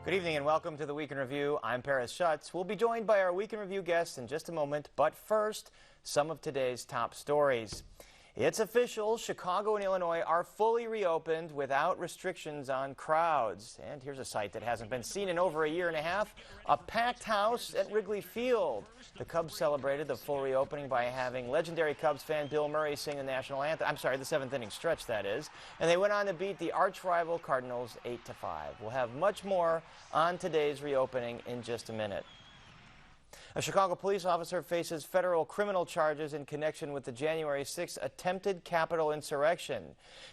Good evening and welcome to the Week in Review. I'm Paris Schutz. We'll be joined by our Week in Review guests in just a moment, but first, some of today's top stories. It's official, Chicago and Illinois are fully reopened without restrictions on crowds. And here's a sight that hasn't been seen in over a year and a half, a packed house at Wrigley Field. The Cubs celebrated the full reopening by having legendary Cubs fan Bill Murray sing the national anthem. I'm sorry, the seventh inning stretch, that is. And they went on to beat the arch-rival Cardinals 8-5. We'll have much more on today's reopening in just a minute. A Chicago police officer faces federal criminal charges in connection with the January 6th attempted Capitol insurrection.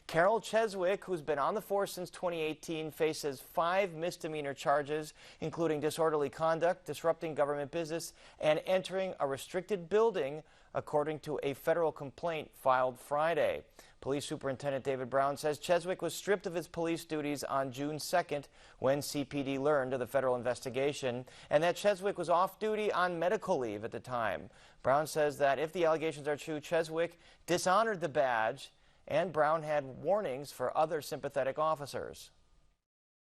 Carol Cheswick, who's been on the force since 2018, faces 5 misdemeanor charges, including disorderly conduct, disrupting government business, and entering a restricted building, according to a federal complaint filed Friday. Police Superintendent David Brown says Cheswick was stripped of his police duties on June 2nd when CPD learned of the federal investigation, and that Cheswick was off duty on medical leave at the time. Brown says that if the allegations are true, Cheswick dishonored the badge, and Brown had warnings for other sympathetic officers.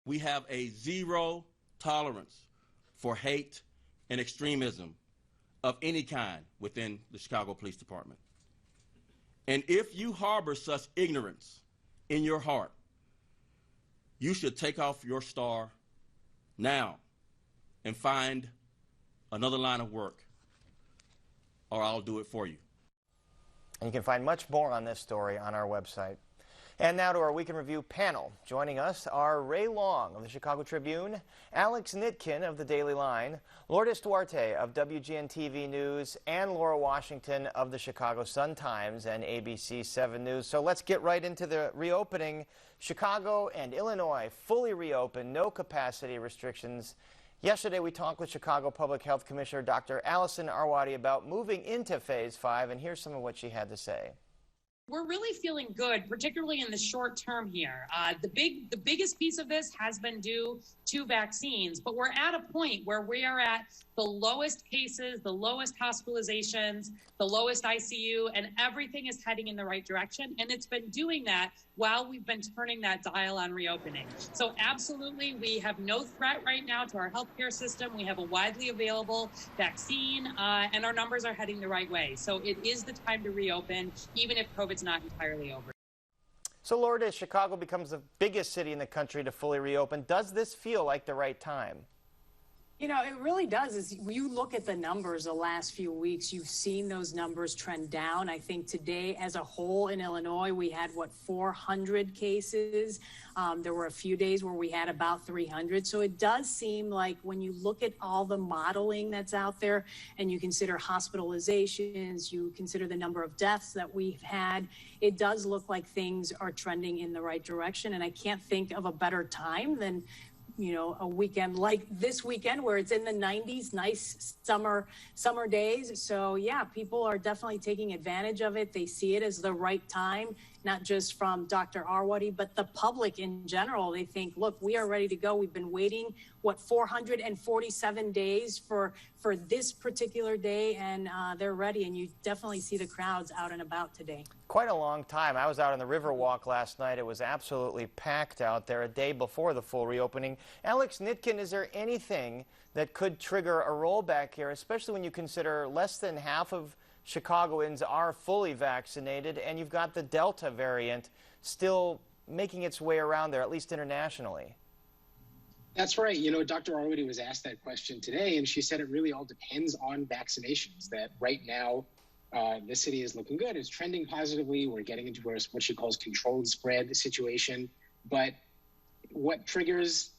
We have a zero tolerance for hate and extremism of any kind within the Chicago Police Department. And if you harbor such ignorance in your heart, you should take off your star now and find another line of work, or I'll do it for you. And you can find much more on this story on our website. And now to our Week in Review panel. Joining us are Ray Long of the Chicago Tribune, Alex Nitkin of the Daily Line, Lourdes Duarte of WGN-TV News, and Laura Washington of the Chicago Sun-Times and ABC 7 News. So let's get right into the reopening. Chicago and Illinois fully reopened, no capacity restrictions. Yesterday we talked with Chicago Public Health Commissioner Dr. Allison Arwady about moving into Phase 5, and here's some of what she had to say. We're really feeling good, particularly in the short term here. The biggest piece of this has been due to vaccines, but we're at a point where we are at the lowest cases, the lowest hospitalizations, the lowest ICU, and everything is heading in the right direction. And it's been doing that while we've been turning that dial on reopening. So absolutely, we have no threat right now to our healthcare system. We have a widely available vaccine, and our numbers are heading the right way. So it is the time to reopen, even if COVID's not entirely over. So, Lourdes, Chicago becomes the biggest city in the country to fully reopen. Does this feel like the right time? You know, it really does. As you look at the numbers the last few weeks, you've seen those numbers trend down. I think today as a whole in Illinois, we had, 400 cases. There were a few days where we had about 300. So it does seem like when you look at all the modeling that's out there and you consider hospitalizations, you consider the number of deaths that we've had, it does look like things are trending in the right direction. And I can't think of a better time than a weekend like this weekend where it's in the 90s, nice summer days. So yeah, people are definitely taking advantage of it. They see it as the right time, not just from Dr. Arwady, but the public in general. They think, look, we are ready to go. We've been waiting, 447 days for this particular day, and they're ready. And you definitely see the crowds out and about today. Quite a long time. I was out on the Riverwalk last night. It was absolutely packed out there a day before the full reopening. Alex Nitkin, is there anything that could trigger a rollback here, especially when you consider less than half of Chicagoans are fully vaccinated, and you've got the Delta variant still making its way around there, at least internationally? That's right. Dr. Arwady was asked that question today, and she said it really all depends on vaccinations, that right now the city is looking good. It's trending positively. We're getting into what she calls controlled spread situation. But what triggers,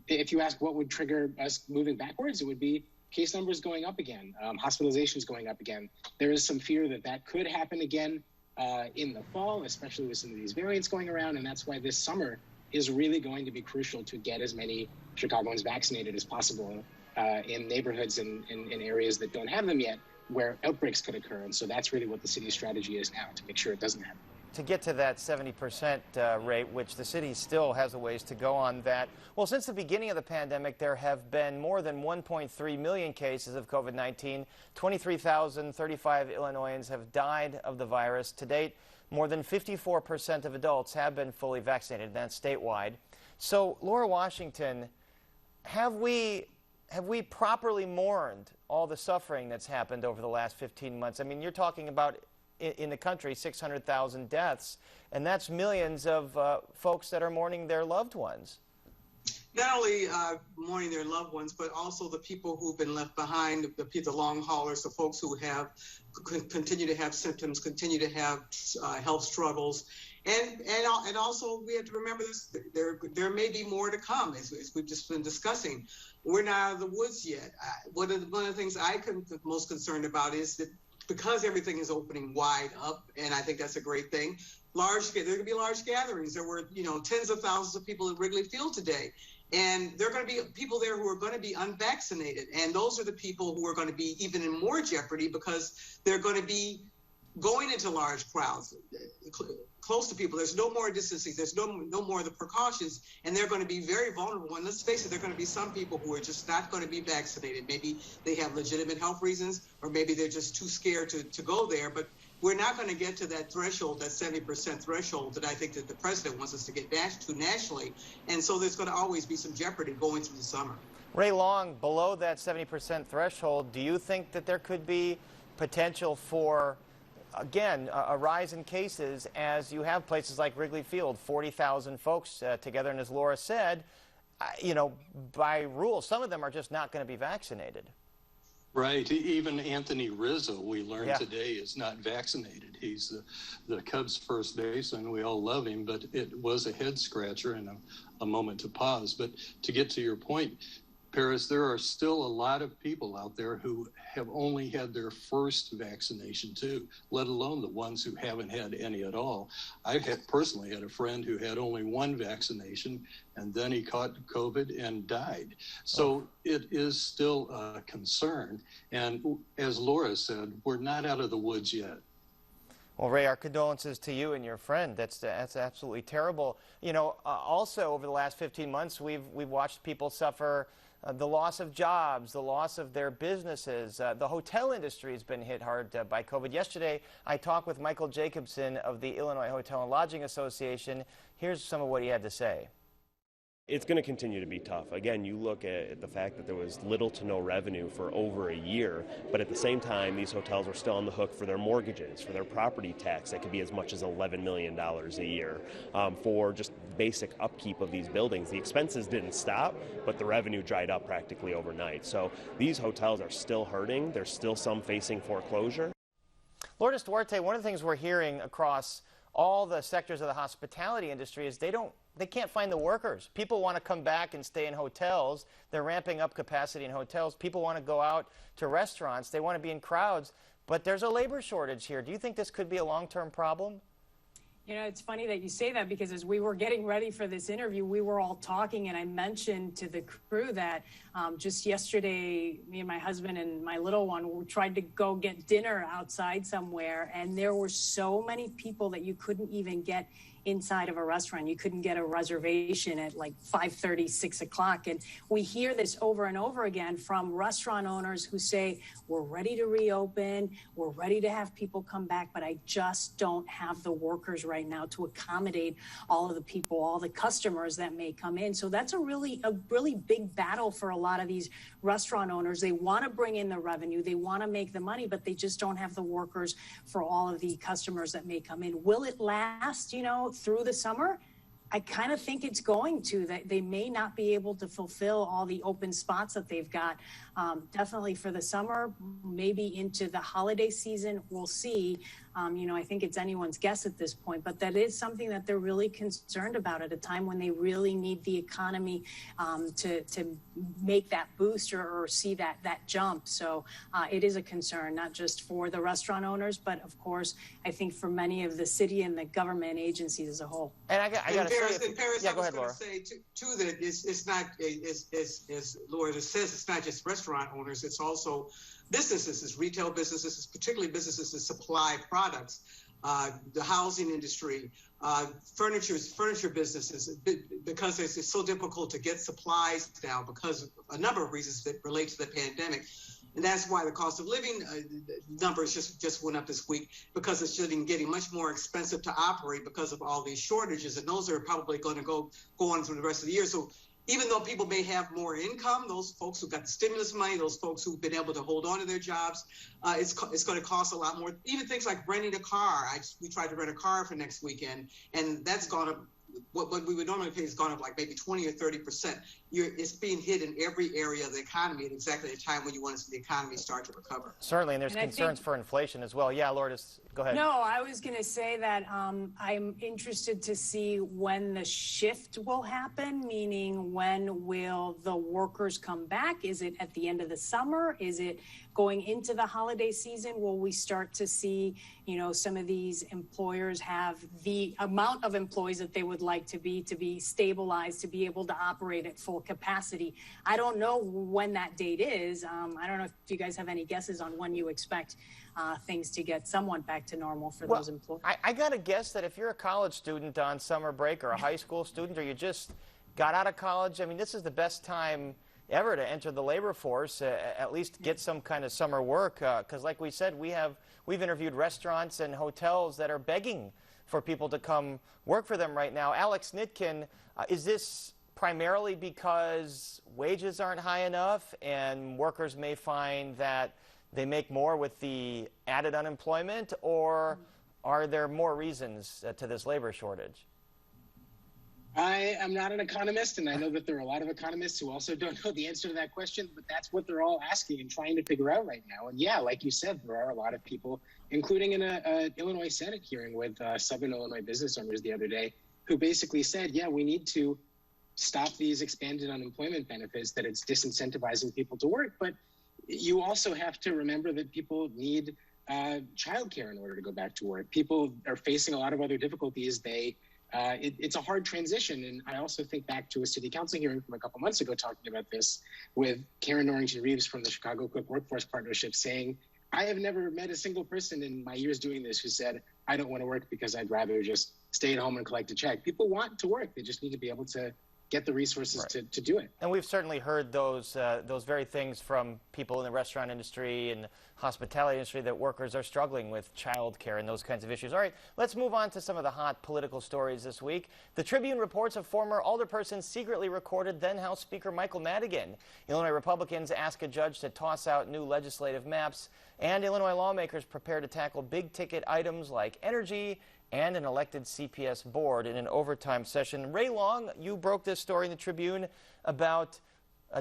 if you ask what would trigger us moving backwards, it would be case numbers going up again, hospitalizations going up again. There is some fear that could happen again in the fall, especially with some of these variants going around. And that's why this summer is really going to be crucial to get as many Chicagoans vaccinated as possible in neighborhoods and in areas that don't have them yet, where outbreaks could occur. And so that's really what the city's strategy is now, to make sure it doesn't happen. To get to that 70% rate, which the city still has a ways to go on that. Well, since the beginning of the pandemic, there have been more than 1.3 million cases of COVID-19. 23,035 Illinoisans have died of the virus. To date, more than 54% of adults have been fully vaccinated, and that's statewide. So, Laura Washington, have we properly mourned all the suffering that's happened over the last 15 months? I mean, you're talking about in the country 600,000 deaths, and that's millions of folks that are mourning their loved ones. Not only mourning their loved ones, but also the people who've been left behind, the long haulers, the folks who have continue to have symptoms, continue to have health struggles, and also we have to remember this: there may be more to come, as we've just been discussing. We're not out of the woods yet. One of the things I'm most concerned about is that because everything is opening wide up, and I think that's a great thing. There are going to be large gatherings. There were, tens of thousands of people at Wrigley Field today. And there are going to be people there who are going to be unvaccinated. And those are the people who are going to be even in more jeopardy because they're going to be going into large crowds, close to people. There's no more distancing. There's no more of the precautions. And they're going to be very vulnerable. And let's face it, there are going to be some people who are just not going to be vaccinated. Maybe they have legitimate health reasons, or maybe they're just too scared to go there. But we're not going to get to that threshold, that 70% threshold that I think that the president wants us to get to nationally. And so there's going to always be some jeopardy going through the summer. Ray Long, below that 70% threshold, do you think that there could be potential for, again, a rise in cases as you have places like Wrigley Field, 40,000 folks together, and as Laura said, by rule, some of them are just not going to be vaccinated. Right. Even Anthony Rizzo, we learned today, is not vaccinated. He's the Cubs' first baseman. We all love him, but it was a head scratcher and a moment to pause. But to get to your point, Paris, there are still a lot of people out there who have only had their first vaccination too, let alone the ones who haven't had any at all. I personally had a friend who had only one vaccination, and then he caught COVID and died. So it is still a concern. And as Laura said, we're not out of the woods yet. Well, Ray, our condolences to you and your friend. That's absolutely terrible. Also over the last 15 months, we've watched people suffer the loss of jobs, the loss of their businesses. The hotel industry has been hit hard by COVID. Yesterday, I talked with Michael Jacobson of the Illinois Hotel and Lodging Association. Here's some of what he had to say. It's going to continue to be tough. Again, you look at the fact that there was little to no revenue for over a year, but at the same time, these hotels were still on the hook for their mortgages, for their property tax. That could be as much as $11 million a year for just basic upkeep of these buildings. The expenses didn't stop, but the revenue dried up practically overnight. So these hotels are still hurting. There's still some facing foreclosure. Lourdes Duarte, one of the things we're hearing across all the sectors of the hospitality industry is they can't find the workers. People want to come back and stay in hotels. They're ramping up capacity in hotels. People want to go out to restaurants. They want to be in crowds. But there's a labor shortage here. Do you think this could be a long-term problem? It's funny that you say that because as we were getting ready for this interview, we were all talking, and I mentioned to the crew that just yesterday, me and my husband and my little one tried to go get dinner outside somewhere, and there were so many people that you couldn't even get inside of a restaurant. You couldn't get a reservation at like 5:30, 6 o'clock. And we hear this over and over again from restaurant owners who say, we're ready to reopen, we're ready to have people come back, but I just don't have the workers right now to accommodate all of the people, all the customers that may come in. So that's a really big battle for a lot of these restaurant owners. They want to bring in the revenue, they want to make the money, but they just don't have the workers for all of the customers that may come in. Will it last, through the summer? I kind of think it's going to. That they may not be able to fulfill all the open spots that they've got. Definitely for the summer, maybe into the holiday season, we'll see. I think it's anyone's guess at this point, but that is something that they're really concerned about at a time when they really need the economy to make that boost or see that jump. So it is a concern, not just for the restaurant owners, but of course, I think for many of the city and the government agencies as a whole. And I got to say, Paris, yeah, I go was ahead, going Laura. to say too that it's not, as Laura just says, it's not just restaurant owners, it's also businesses, it's retail businesses, it's particularly businesses that supply products, the housing industry, furniture businesses, because it's so difficult to get supplies now because of a number of reasons that relate to the pandemic. And that's why the cost of living numbers just went up this week, because it's getting much more expensive to operate because of all these shortages. And those are probably going to go on through the rest of the year. So even though people may have more income, those folks who got the stimulus money, those folks who've been able to hold on to their jobs, it's going to cost a lot more. Even things like renting a car. We tried to rent a car for next weekend, and that's gone up. What we would normally pay has gone up like maybe 20 or 30%. It's being hit in every area of the economy at exactly the time when you want to see the economy start to recover. Certainly, and there's concerns for inflation as well. Yeah, Lourdes, go ahead. No, I was going to say that I'm interested to see when the shift will happen, meaning when will the workers come back? Is it at the end of the summer? Is it going into the holiday season? Will we start to see, some of these employers have the amount of employees that they would like to be stabilized, to be able to operate at full capacity? I don't know when that date is. I don't know if you guys have any guesses on when you expect things to get somewhat back to normal for those employees. I got to guess that if you're a college student on summer break, or a high school student, or you just got out of college, I mean, this is the best time ever to enter the labor force, at least get some kind of summer work, because like we said, we've interviewed restaurants and hotels that are begging for people to come work for them right now. Alex Nitkin, is this primarily because wages aren't high enough and workers may find that they make more with the added unemployment, or are there more reasons to this labor shortage? I am not an economist, and I know that there are a lot of economists who also don't know the answer to that question, but that's what they're all asking and trying to figure out right now. And yeah, like you said, there are a lot of people, including in an Illinois Senate hearing with Southern Illinois business owners the other day, who basically said, yeah, we need to stop these expanded unemployment benefits, that it's disincentivizing people to work. But you also have to remember that people need childcare in order to go back to work. People are facing a lot of other difficulties. It's a hard transition. And I also think back to a city council hearing from a couple months ago talking about this, with Karen Norrington-Reeves from the Chicago Quick Workforce Partnership saying, I have never met a single person in my years doing this who said, I don't want to work because I'd rather just stay at home and collect a check. People want to work. They just need to be able to get the resources to do it. And we've certainly heard those very things from people in the restaurant industry and hospitality industry, that workers are struggling with childcare and those kinds of issues. All right, let's move on to some of the hot political stories this week. The Tribune reports a former alderperson secretly recorded then House Speaker Michael Madigan. Illinois Republicans ask a judge to toss out new legislative maps, and Illinois lawmakers prepare to tackle big-ticket items like energy and an elected CPS board in an overtime session. Ray Long, you broke this story in the Tribune about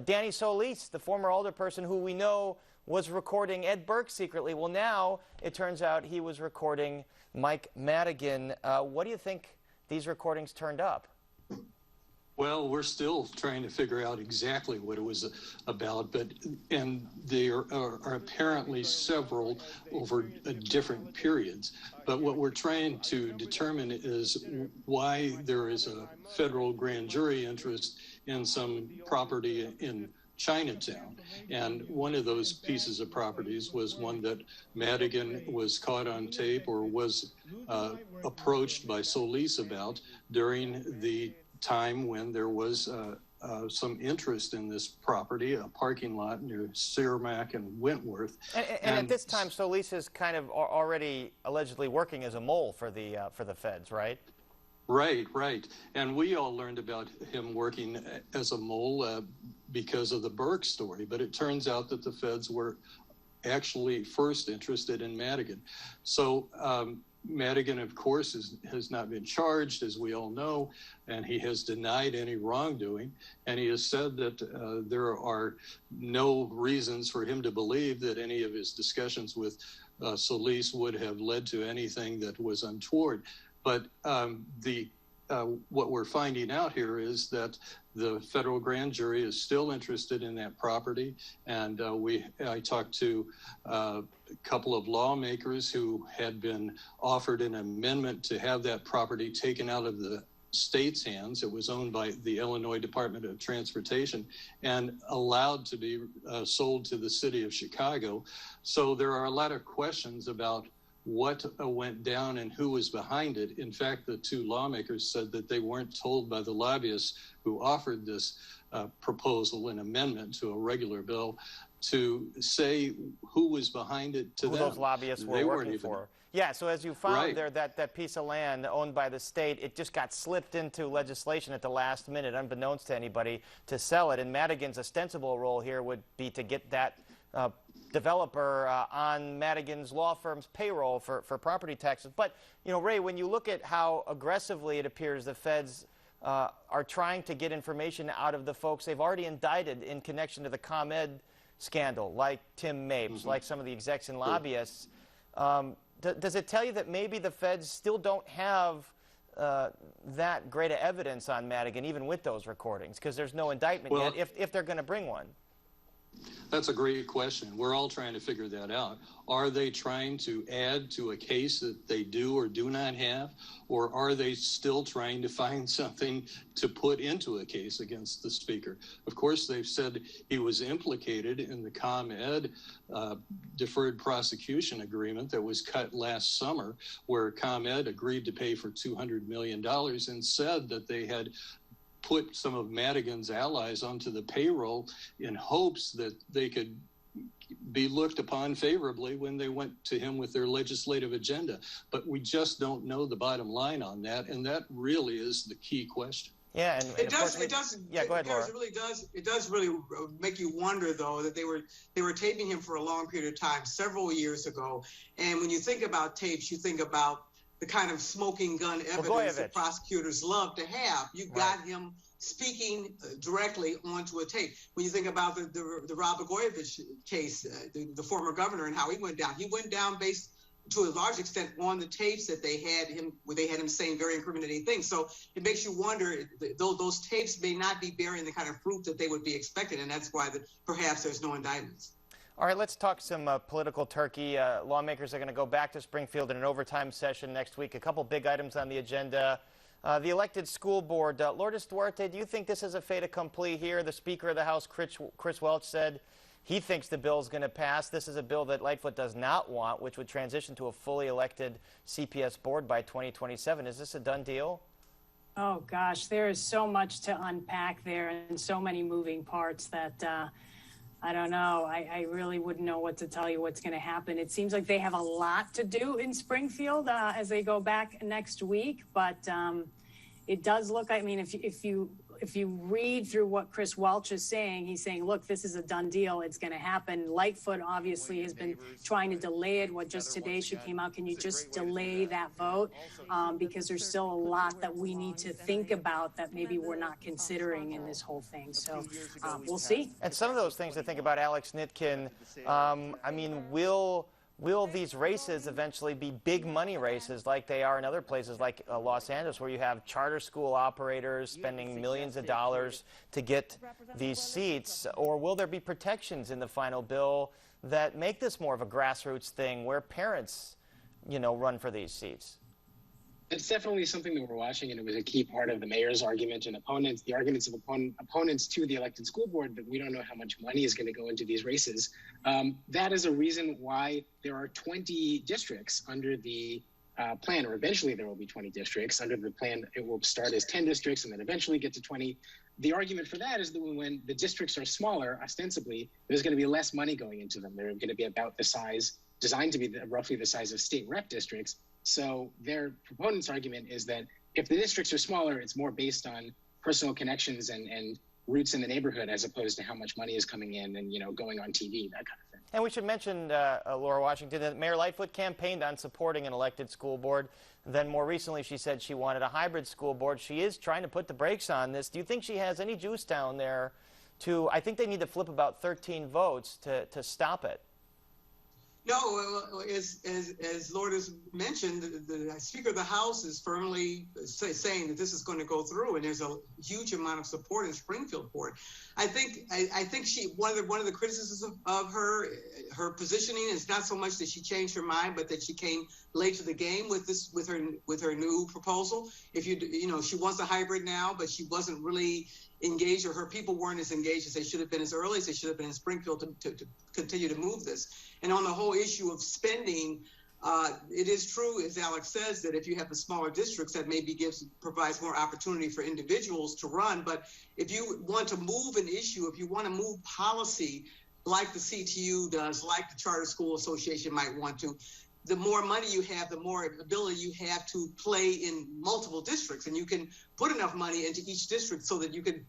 Danny Solis, the former alderperson who we know was recording Ed Burke secretly. Well, now it turns out he was recording Mike Madigan. What do you think these recordings turned up? Well, we're still trying to figure out exactly what it was about, and there are apparently several over different periods. But what we're trying to determine is why there is a federal grand jury interest in some property in Chinatown. And one of those pieces of properties was one that Madigan was caught on tape, or was approached by Solis about during the time when there was some interest in this property, a parking lot near Cermak and Wentworth. And at this time, Solis is kind of already allegedly working as a mole for the feds, right? Right. And we all learned about him working as a mole because of the Burke story. But it turns out that the feds were actually first interested in Madigan. So Madigan, of course, has not been charged, as we all know, and he has denied any wrongdoing. And he has said that there are no reasons for him to believe that any of his discussions with Solis would have led to anything that was untoward. But what we're finding out here is that the federal grand jury is still interested in that property, and I talked to a couple of lawmakers who had been offered an amendment to have that property taken out of the state's hands. It was owned by the Illinois Department of Transportation and allowed to be sold to the city of Chicago. So there are a lot of questions about what went down and who was behind it. In fact, the two lawmakers said that they weren't told by the lobbyists who offered this proposal, an amendment to a regular bill, to say who was behind it to who them. Those lobbyists were working for. Yeah, so as you found Right. there, that piece of land owned by the state, it just got slipped into legislation at the last minute, unbeknownst to anybody, to sell it. And Madigan's ostensible role here would be to get that developer on Madigan's law firm's payroll for property taxes. But, you know, Ray, when you look at how aggressively it appears the feds are trying to get information out of the folks they've already indicted in connection to the ComEd scandal, like Tim Mapes, like some of the execs and lobbyists, does it tell you that maybe the feds still don't have that great of evidence on Madigan, even with those recordings, because there's no indictment yet, if they're going to bring one? That's a great question. We're all trying to figure that out. Are they trying to add to a case that they do or do not have? Or are they still trying to find something to put into a case against the speaker? Of course, they've said he was implicated in the ComEd deferred prosecution agreement that was cut last summer, where ComEd agreed to pay for $200 million and said that they had put some of Madigan's allies onto the payroll in hopes that they could be looked upon favorably when they went to him with their legislative agenda. But we just don't know the bottom line on that, and that really is the key question. Yeah, and it does. Yeah, go ahead, Laura. It does really make you wonder, though, that they were taping him for a long period of time, several years ago. And when you think about tapes, you think about the kind of smoking gun evidence that prosecutors love to have. You got him speaking directly onto a tape. When you think about the Rod Blagojevich case, the former governor, and how he went down based to a large extent on the tapes that they had him, where they had him saying very incriminating things. So it makes you wonder, those tapes may not be bearing the kind of fruit that they would be expected, and that's why perhaps there's no indictments. All right, let's talk some political turkey. Lawmakers are going to go back to Springfield in an overtime session next week. A couple big items on the agenda. The elected school board. Lourdes Duarte, do you think this is a fait accompli here? The Speaker of the House, Chris Welch, said he thinks the bill is going to pass. This is a bill that Lightfoot does not want, which would transition to a fully elected CPS board by 2027. Is this a done deal? Oh, gosh, there is so much to unpack there and so many moving parts that I don't know. I really wouldn't know what to tell you what's going to happen. It seems like they have a lot to do in Springfield as they go back next week. But it does look, I mean, if you read through what Chris Welch is saying, he's saying, look, this is a done deal. It's going to happen. Lightfoot obviously has been trying to delay it. What just today she came out, can you just delay that vote? Because there's still a lot that we need to think about that maybe we're not considering in this whole thing. So we'll see. And some of those things to think about, Alex Nitkin, I mean, will these races eventually be big money races like they are in other places like Los Angeles, where you have charter school operators spending millions of dollars to get these seats? Or will there be protections in the final bill that make this more of a grassroots thing where parents, you know, run for these seats? It's definitely something that we're watching, and it was a key part of the mayor's argument and opponents, the arguments of opponents to the elected school board, that we don't know how much money is going to go into these races. That is a reason why there are 20 districts under the plan, or eventually there will be 20 districts. Under the plan, it will start as 10 districts and then eventually get to 20. The argument for that is that when the districts are smaller, ostensibly, there's going to be less money going into them. They're going to be about the size, designed to be roughly the size of state rep districts. So their proponent's argument is that if the districts are smaller, it's more based on personal connections and roots in the neighborhood, as opposed to how much money is coming in and, you know, going on TV, that kind of thing. And we should mention, Laura Washington, that Mayor Lightfoot campaigned on supporting an elected school board. Then more recently, she said she wanted a hybrid school board. She is trying to put the brakes on this. Do you think she has any juice down there to, I think they need to flip about 13 votes to stop it? No, as Lourdes mentioned, the Speaker of the House is firmly saying that this is going to go through, and there's a huge amount of support in Springfield for it. I think she one of the criticisms of her positioning is not so much that she changed her mind, but that she came late to the game with her new proposal. If you know, she wants a hybrid now, but she wasn't really engaged, or her people weren't as engaged as they should have been, as early as they should have been in Springfield to continue to move this. And on the whole issue of spending, It is true, as Alex says, that if you have the smaller districts, that maybe provides more opportunity for individuals to run. But if you want to move an issue, if you want to move policy like the CTU does, like the Charter School Association might want to, the more money you have, the more ability you have to play in multiple districts. And you can put enough money into each district so that you can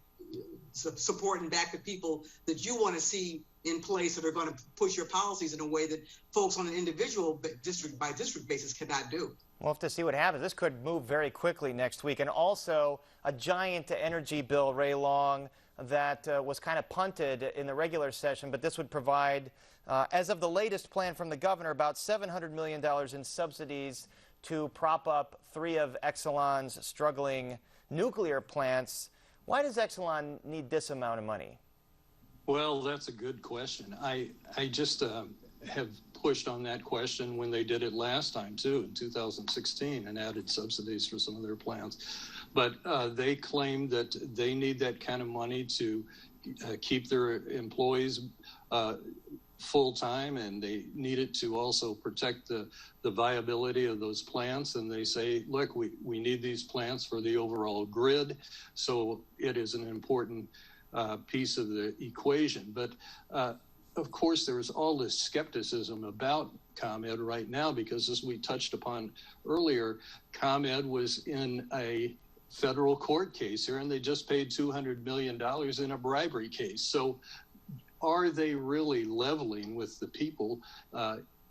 support and back the people that you want to see in place that are going to push your policies in a way that folks on an individual district by district basis cannot do. We'll have to see what happens. This could move very quickly next week. And also a giant energy bill, Ray Long, that was kind of punted in the regular session, but this would provide, as of the latest plan from the governor, about $700 million in subsidies to prop up 3 of Exelon's struggling nuclear plants. Why does Exelon need this amount of money? Well, that's a good question. I just have pushed on that question when they did it last time, too, in 2016, and added subsidies for some of their plants. But they claim that they need that kind of money to keep their employees full-time, and they need it to also protect the viability of those plants. And they say, look, we need these plants for the overall grid, so it is an important piece of the equation. But of course, there is all this skepticism about ComEd right now because, as we touched upon earlier, ComEd was in a federal court case here, and they just paid $200 million in a bribery case. So are they really leveling with the people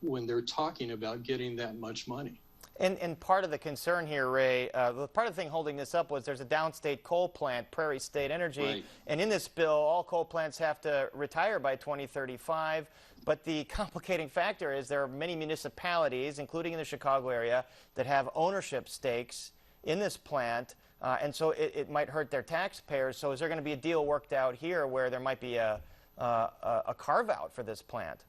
when they're talking about getting that much money? And part of the concern here, Ray, part of the thing holding this up was there's a downstate coal plant, Prairie State Energy, right. And in this bill, all coal plants have to retire by 2035. But the complicating factor is there are many municipalities, including in the Chicago area, that have ownership stakes in this plant, and so it might hurt their taxpayers. So is there going to be a deal worked out here where there might be a carve-out for this plant?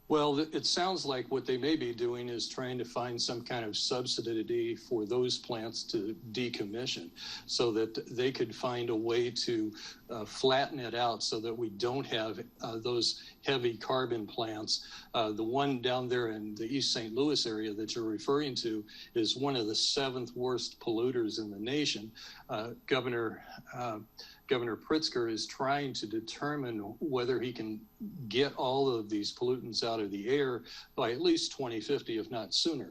Well, it sounds like what they may be doing is trying to find some kind of subsidy for those plants to decommission so that they could find a way to flatten it out so that we don't have those heavy carbon plants. The one down there in the East St. Louis area that you're referring to is one of the 7th worst polluters in the nation. Governor Pritzker is trying to determine whether he can get all of these pollutants out of the air by at least 2050, if not sooner.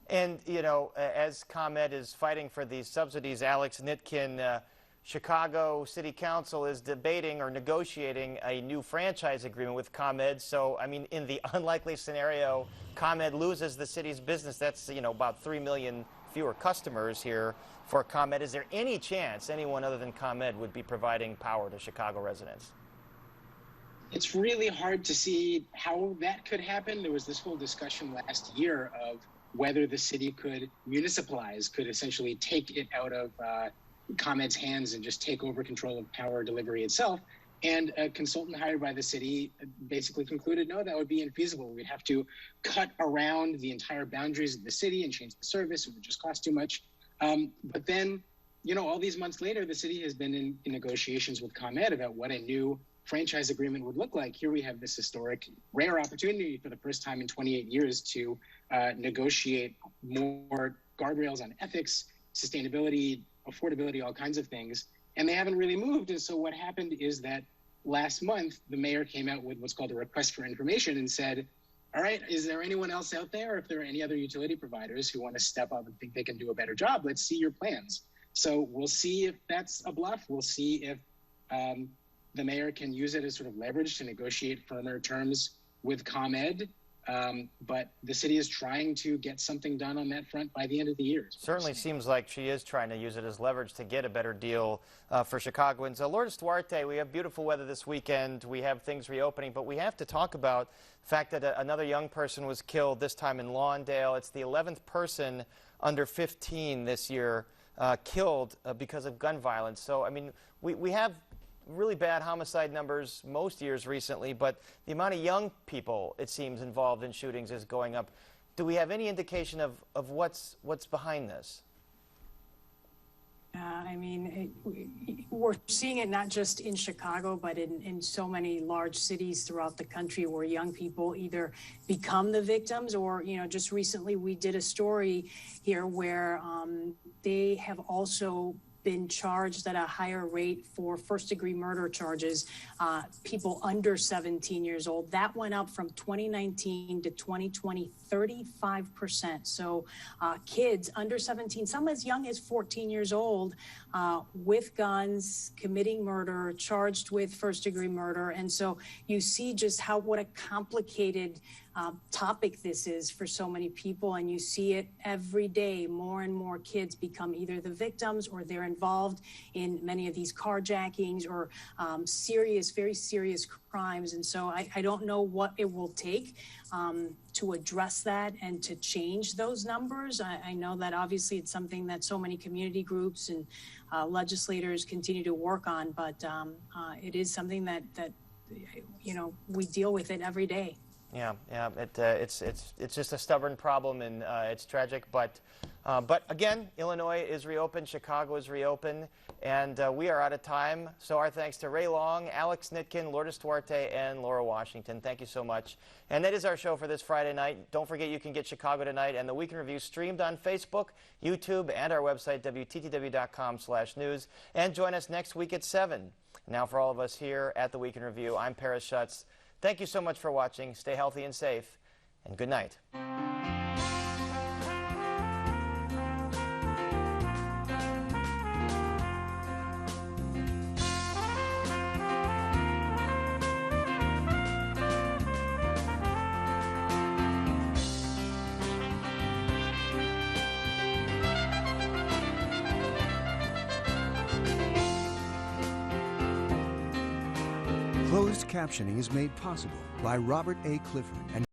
And, you know, as ComEd is fighting for these subsidies, Alex Nitkin, Chicago City Council is debating or negotiating a new franchise agreement with ComEd. So, I mean, in the unlikely scenario, ComEd loses the city's business. That's, you know, about 3 million fewer customers here for ComEd. Is there any chance anyone other than ComEd would be providing power to Chicago residents? It's really hard to see how that could happen. There was this whole discussion last year of whether the city could municipalize, could essentially take it out of ComEd's hands and just take over control of power delivery itself. And a consultant hired by the city basically concluded, no, that would be infeasible. We'd have to cut around the entire boundaries of the city and change the service. It would just cost too much. But then, you know, all these months later, the city has been in negotiations with ComEd about what a new franchise agreement would look like. Here we have this historic, rare opportunity for the first time in 28 years to negotiate more guardrails on ethics, sustainability, affordability, all kinds of things. And they haven't really moved. And so what happened is that last month, the mayor came out with what's called a request for information and said, all right, is there anyone else out there? If there are any other utility providers who want to step up and think they can do a better job, let's see your plans. So we'll see if that's a bluff. We'll see if the mayor can use it as sort of leverage to negotiate firmer terms with ComEd. But the city is trying to get something done on that front by the end of the year. Certainly seems like she is trying to use it as leverage to get a better deal for Chicagoans. Lourdes Duarte, we have beautiful weather this weekend. We have things reopening, but we have to talk about the fact that another young person was killed, this time in Lawndale. It's the 11th person under 15 this year killed because of gun violence. So, I mean, we have really bad homicide numbers most years recently, but the amount of young people, it seems, involved in shootings is going up. Do we have any indication of what's behind this? I mean, we're seeing it not just in Chicago, but in so many large cities throughout the country where young people either become the victims or, just recently we did a story here where they have also been charged at a higher rate for first-degree murder charges, people under 17 years old. That went up from 2019 to 2020, 35%. So kids under 17, some as young as 14 years old, with guns, committing murder, charged with first-degree murder. And so you see just what a complicated topic this is for so many people, and you see it every day. More and more kids become either the victims or they're involved in many of these carjackings or very serious crimes. And so I don't know what it will take to address that and to change those numbers. I know that obviously it's something that so many community groups and legislators continue to work on, but it is something that we deal with it every day. Yeah. It's just a stubborn problem, and it's tragic. But again, Illinois is reopened, Chicago is reopened, and we are out of time. So our thanks to Ray Long, Alex Nitkin, Lourdes Duarte, and Laura Washington. Thank you so much. And that is our show for this Friday night. Don't forget you can get Chicago Tonight and the Week in Review streamed on Facebook, YouTube, and our website, WTTW.com/news. And join us next week at 7. Now for all of us here at the Week in Review, I'm Paris Schutz. Thank you so much for watching. Stay healthy and safe, and good night. Closed captioning is made possible by Robert A. Clifford and